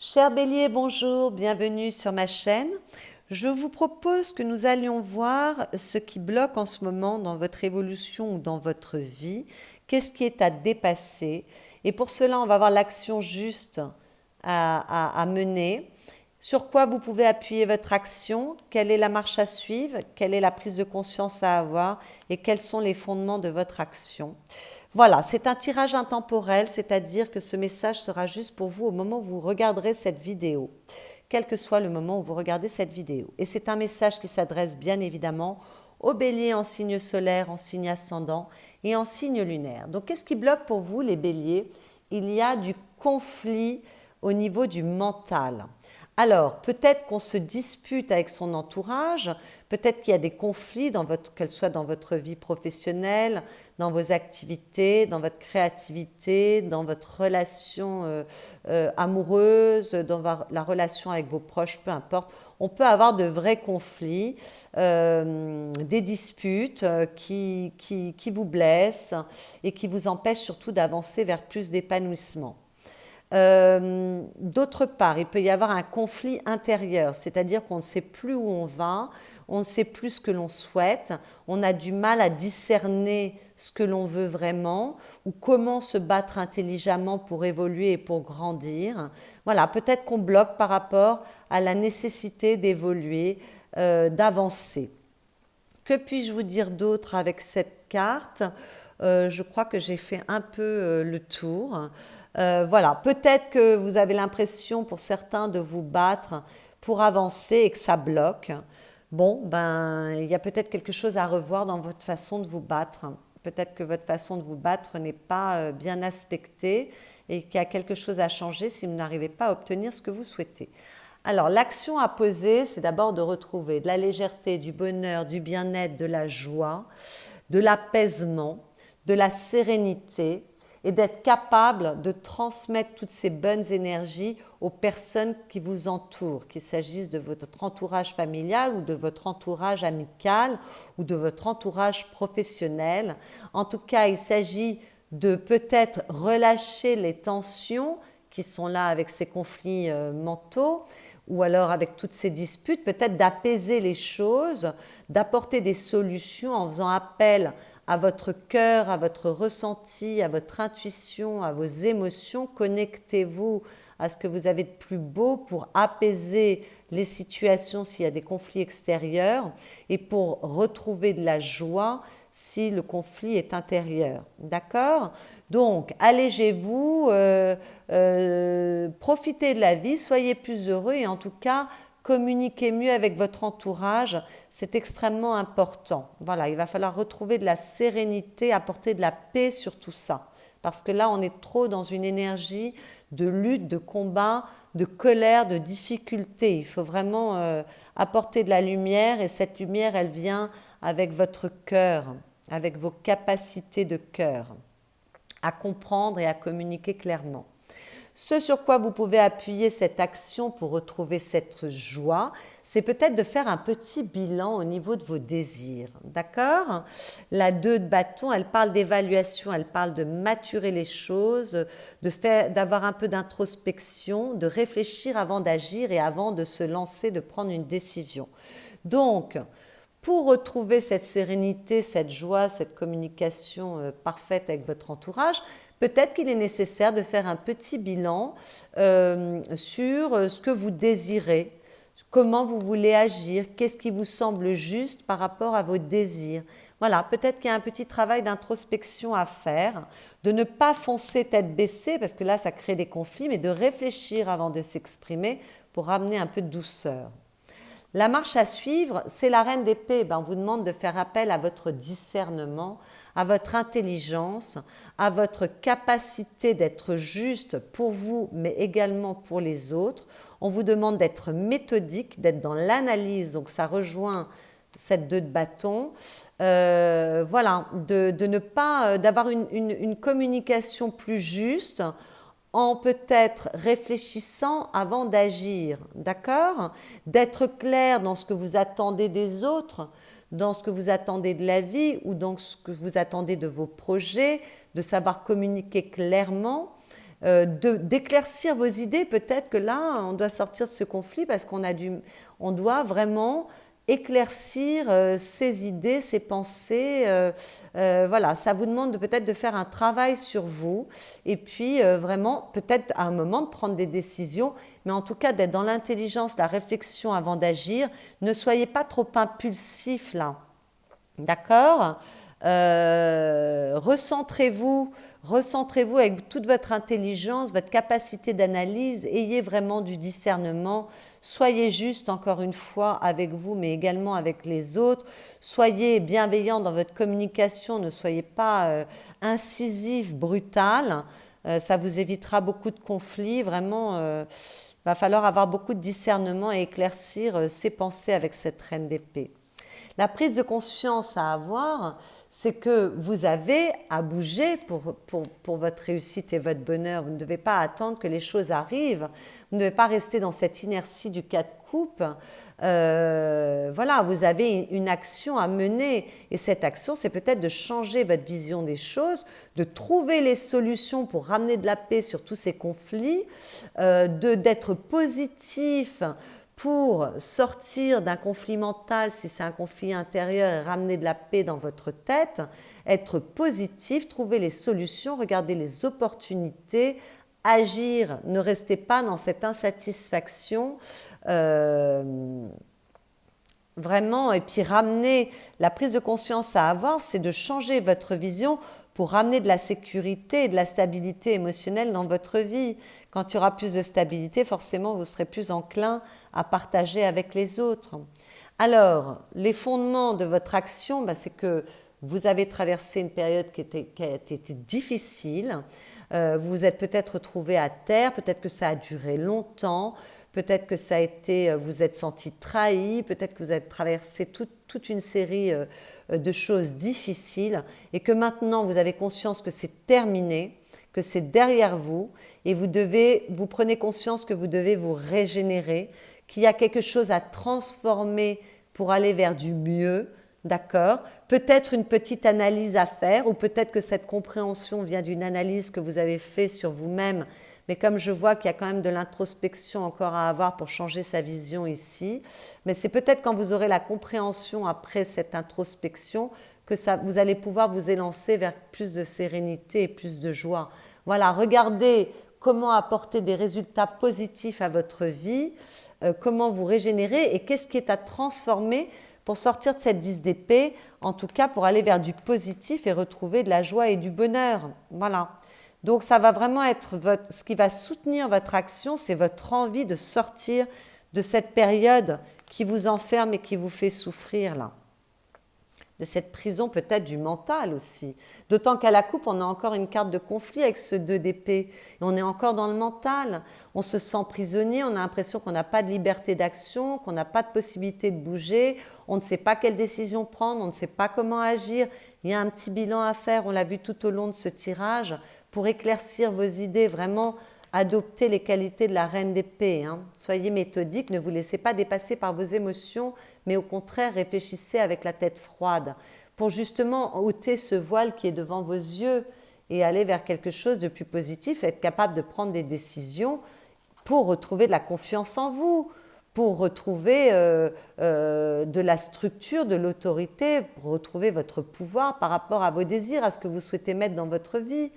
Cher Bélier, bonjour, bienvenue sur ma chaîne. Je vous propose que nous allions voir ce qui bloque en ce moment dans votre évolution ou dans votre vie. Qu'est-ce qui est à dépasser? Et pour cela, on va voir l'action juste à mener. Sur quoi vous pouvez appuyer votre action? Quelle est la marche à suivre? Quelle est la prise de conscience à avoir? Et quels sont les fondements de votre action? Voilà, c'est un tirage intemporel, c'est-à-dire que ce message sera juste pour vous au moment où vous regarderez cette vidéo, quel que soit le moment où vous regardez cette vidéo. Et c'est un message qui s'adresse bien évidemment aux béliers en signe solaire, en signe ascendant et en signe lunaire. Donc qu'est-ce qui bloque pour vous les béliers? Il y a du conflit au niveau du mental. Alors, peut-être qu'on se dispute avec son entourage, peut-être qu'il y a des conflits, qu'elle soit dans votre vie professionnelle, dans vos activités, dans votre créativité, dans votre relation amoureuse, dans la relation avec vos proches, peu importe. On peut avoir de vrais conflits, des disputes qui vous blessent et qui vous empêchent surtout d'avancer vers plus d'épanouissement. D'autre part, il peut y avoir un conflit intérieur, c'est-à-dire qu'on ne sait plus où on va, on ne sait plus ce que l'on souhaite, on a du mal à discerner ce que l'on veut vraiment ou comment se battre intelligemment pour évoluer et pour grandir. Voilà, peut-être qu'on bloque par rapport à la nécessité d'évoluer, d'avancer. Que puis-je vous dire d'autre avec cette carte? Je crois que j'ai fait un peu le tour. Voilà, peut-être que vous avez l'impression pour certains de vous battre pour avancer et que ça bloque. Bon, ben, il y a peut-être quelque chose à revoir dans votre façon de vous battre. Peut-être que votre façon de vous battre n'est pas bien aspectée et qu'il y a quelque chose à changer si vous n'arrivez pas à obtenir ce que vous souhaitez. Alors, l'action à poser, c'est d'abord de retrouver de la légèreté, du bonheur, du bien-être, de la joie, de l'apaisement, de la sérénité et d'être capable de transmettre toutes ces bonnes énergies aux personnes qui vous entourent, qu'il s'agisse de votre entourage familial ou de votre entourage amical ou de votre entourage professionnel. En tout cas, il s'agit de peut-être relâcher les tensions qui sont là avec ces conflits mentaux ou alors avec toutes ces disputes, peut-être d'apaiser les choses, d'apporter des solutions en faisant appel à votre cœur, à votre ressenti, à votre intuition, à vos émotions. Connectez-vous à ce que vous avez de plus beau pour apaiser les situations s'il y a des conflits extérieurs et pour retrouver de la joie si le conflit est intérieur. D'accord? Donc, allégez-vous, profitez de la vie, soyez plus heureux et en tout cas, communiquez mieux avec votre entourage, c'est extrêmement important. Voilà, il va falloir retrouver de la sérénité, apporter de la paix sur tout ça. Parce que là, on est trop dans une énergie de lutte, de combat, de colère, de difficulté. Il faut vraiment apporter de la lumière et cette lumière, elle vient avec votre cœur, avec vos capacités de cœur, à comprendre et à communiquer clairement. Ce sur quoi vous pouvez appuyer cette action pour retrouver cette joie, c'est peut-être de faire un petit bilan au niveau de vos désirs. D'accord? La 2 de bâton, elle parle d'évaluation, elle parle de maturer les choses, d'avoir un peu d'introspection, de réfléchir avant d'agir et avant de se lancer, de prendre une décision. Donc, pour retrouver cette sérénité, cette joie, cette communication parfaite avec votre entourage, peut-être qu'il est nécessaire de faire un petit bilan sur ce que vous désirez, comment vous voulez agir, qu'est-ce qui vous semble juste par rapport à vos désirs. Voilà, peut-être qu'il y a un petit travail d'introspection à faire, de ne pas foncer tête baissée, parce que là, ça crée des conflits, mais de réfléchir avant de s'exprimer pour amener un peu de douceur. La marche à suivre, c'est la reine d'épée. On vous demande de faire appel à votre discernement, à votre intelligence, à votre capacité d'être juste pour vous, mais également pour les autres. On vous demande d'être méthodique, d'être dans l'analyse, donc ça rejoint cette 2 de bâton. Voilà, de ne pas, d'avoir une communication plus juste, en peut-être réfléchissant avant d'agir, d'accord? D'être clair dans ce que vous attendez des autres, dans ce que vous attendez de la vie ou dans ce que vous attendez de vos projets, de savoir communiquer clairement, d'éclaircir vos idées. Peut-être que là, on doit sortir de ce conflit parce on doit vraiment éclaircir ses idées, ses pensées. Voilà, ça vous demande peut-être de faire un travail sur vous et puis vraiment peut-être à un moment de prendre des décisions, mais en tout cas d'être dans l'intelligence, la réflexion avant d'agir. Ne soyez pas trop impulsif là, d'accord. Recentrez-vous avec toute votre intelligence, votre capacité d'analyse, ayez vraiment du discernement, soyez juste encore une fois avec vous, mais également avec les autres, soyez bienveillant dans votre communication, ne soyez pas incisif, brutal, ça vous évitera beaucoup de conflits, vraiment, va falloir avoir beaucoup de discernement et éclaircir ses pensées avec cette reine d'épée. La prise de conscience à avoir, c'est que vous avez à bouger pour votre réussite et votre bonheur. Vous ne devez pas attendre que les choses arrivent. Vous ne devez pas rester dans cette inertie du 4 coupes. Voilà, vous avez une action à mener. Et cette action, c'est peut-être de changer votre vision des choses, de trouver les solutions pour ramener de la paix sur tous ces conflits, d'être positif pour sortir d'un conflit mental, si c'est un conflit intérieur, et ramener de la paix dans votre tête, être positif, trouver les solutions, regarder les opportunités, agir, ne restez pas dans cette insatisfaction, vraiment, et puis ramener la prise de conscience à avoir, c'est de changer votre vision pour ramener de la sécurité et de la stabilité émotionnelle dans votre vie. Quand il y aura plus de stabilité, forcément, vous serez plus enclin à partager avec les autres. Alors, les fondements de votre action, c'est que vous avez traversé une période qui a été difficile. Vous vous êtes peut-être retrouvé à terre, peut-être que ça a duré longtemps, peut-être que ça a été, vous êtes senti trahi, peut-être que vous avez traversé toute une série de choses difficiles et que maintenant vous avez conscience que c'est terminé, que c'est derrière vous et vous prenez conscience que vous devez vous régénérer, qu'il y a quelque chose à transformer pour aller vers du mieux, d'accord? Peut-être une petite analyse à faire ou peut-être que cette compréhension vient d'une analyse que vous avez faite sur vous-même. Mais comme je vois qu'il y a quand même de l'introspection encore à avoir pour changer sa vision ici, mais c'est peut-être quand vous aurez la compréhension après cette introspection que vous allez pouvoir vous élancer vers plus de sérénité et plus de joie. Voilà, regardez comment apporter des résultats positifs à votre vie, comment vous régénérer et qu'est-ce qui est à transformer pour sortir de cette 10 d'épée, en tout cas pour aller vers du positif et retrouver de la joie et du bonheur. Voilà. Donc ça va vraiment être ce qui va soutenir votre action, c'est votre envie de sortir de cette période qui vous enferme et qui vous fait souffrir là. De cette prison peut-être du mental aussi. D'autant qu'à la coupe, on a encore une carte de conflit avec ce 2 d'épée. Et on est encore dans le mental. On se sent prisonnier, on a l'impression qu'on n'a pas de liberté d'action, qu'on n'a pas de possibilité de bouger, on ne sait pas quelle décision prendre, on ne sait pas comment agir. Il y a un petit bilan à faire, on l'a vu tout au long de ce tirage. Pour éclaircir vos idées, vraiment adoptez les qualités de la reine d'épée. Soyez méthodique, ne vous laissez pas dépasser par vos émotions, mais au contraire, réfléchissez avec la tête froide pour justement ôter ce voile qui est devant vos yeux et aller vers quelque chose de plus positif, être capable de prendre des décisions pour retrouver de la confiance en vous, pour retrouver de la structure, de l'autorité, pour retrouver votre pouvoir par rapport à vos désirs, à ce que vous souhaitez mettre dans votre vie.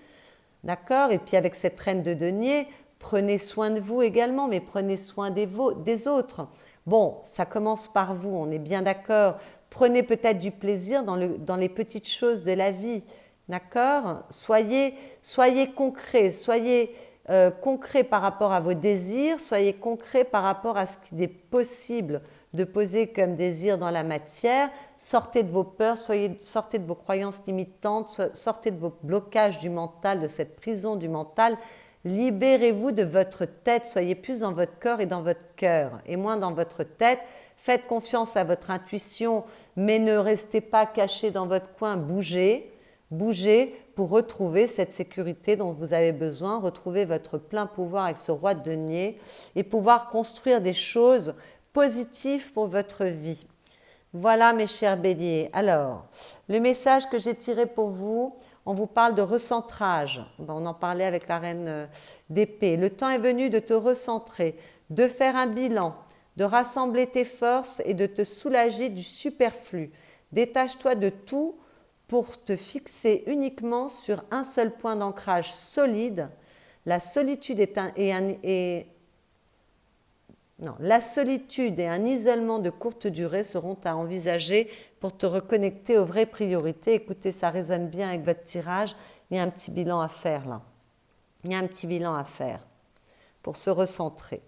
D'accord? Et puis avec cette reine de denier, prenez soin de vous également, mais prenez soin des autres. Bon, ça commence par vous, on est bien d'accord. Prenez peut-être du plaisir dans les petites choses de la vie. D'accord? Soyez concret, soyez concret par rapport à vos désirs, soyez concret par rapport à ce qu'il est possible de poser comme désir dans la matière. Sortez de vos peurs, sortez de vos croyances limitantes, sortez de vos blocages du mental, de cette prison du mental. Libérez-vous de votre tête, soyez plus dans votre corps et dans votre cœur et moins dans votre tête. Faites confiance à votre intuition, mais ne restez pas caché dans votre coin, bougez pour retrouver cette sécurité dont vous avez besoin, retrouver votre plein pouvoir avec ce roi de denier et pouvoir construire des choses positives pour votre vie. Voilà mes chers béliers. Alors, le message que j'ai tiré pour vous, on vous parle de recentrage. On en parlait avec la reine d'épée. Le temps est venu de te recentrer, de faire un bilan, de rassembler tes forces et de te soulager du superflu. Détache-toi de tout pour te fixer uniquement sur un seul point d'ancrage solide. La solitude la solitude et un isolement de courte durée seront à envisager pour te reconnecter aux vraies priorités. Écoutez, ça résonne bien avec votre tirage. Il y a un petit bilan à faire là. Il y a un petit bilan à faire pour se recentrer.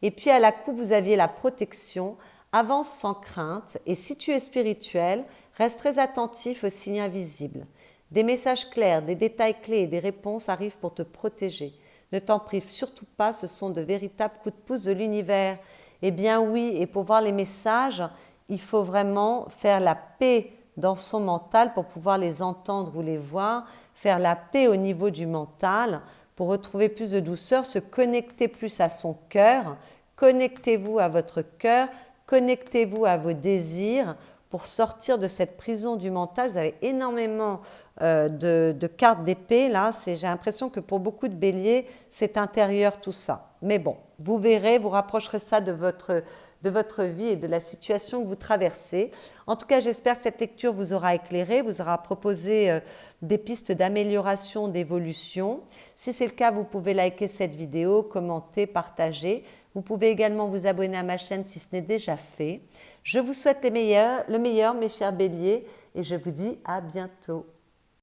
Et puis à la coupe, vous aviez la protection. Avance sans crainte et si tu es spirituel, reste très attentif aux signes invisibles. Des messages clairs, des détails clés et des réponses arrivent pour te protéger. Ne t'en prive surtout pas, ce sont de véritables coups de pouce de l'univers. Eh bien oui, et pour voir les messages, il faut vraiment faire la paix dans son mental pour pouvoir les entendre ou les voir, faire la paix au niveau du mental pour retrouver plus de douceur, se connecter plus à son cœur. Connectez-vous à votre cœur, connectez-vous à vos désirs pour sortir de cette prison du mental. Vous avez énormément de cartes d'épée là. J'ai l'impression que pour beaucoup de béliers, c'est intérieur tout ça. Mais bon, vous verrez, vous rapprocherez ça de votre vie et de la situation que vous traversez. En tout cas, j'espère que cette lecture vous aura éclairé, vous aura proposé des pistes d'amélioration, d'évolution. Si c'est le cas, vous pouvez liker cette vidéo, commenter, partager. Vous pouvez également vous abonner à ma chaîne si ce n'est déjà fait. Je vous souhaite le meilleur, mes chers béliers, et je vous dis à bientôt.